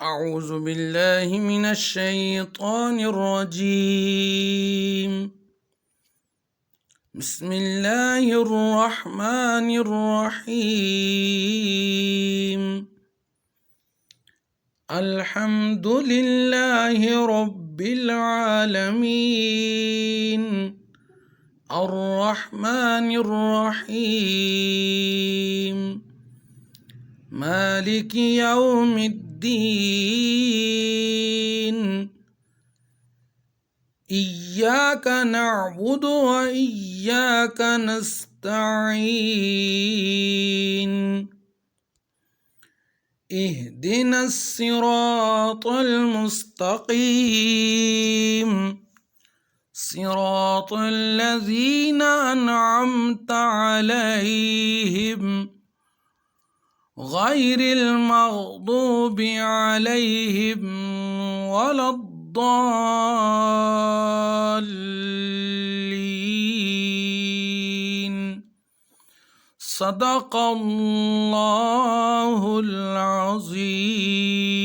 أعوذ بالله من الشيطان الرجيم. بسم الله الرحمن الرحيم. الحمد لله رب العالمين الرحمن الرحيم مالك يوم الدين. إياك نعبد وإياك نستعين. اهدنا الصراط المستقيم صراط الذين أنعمت عليهم غير المغضوب عليهم ولا الضالين. صدق الله العظيم.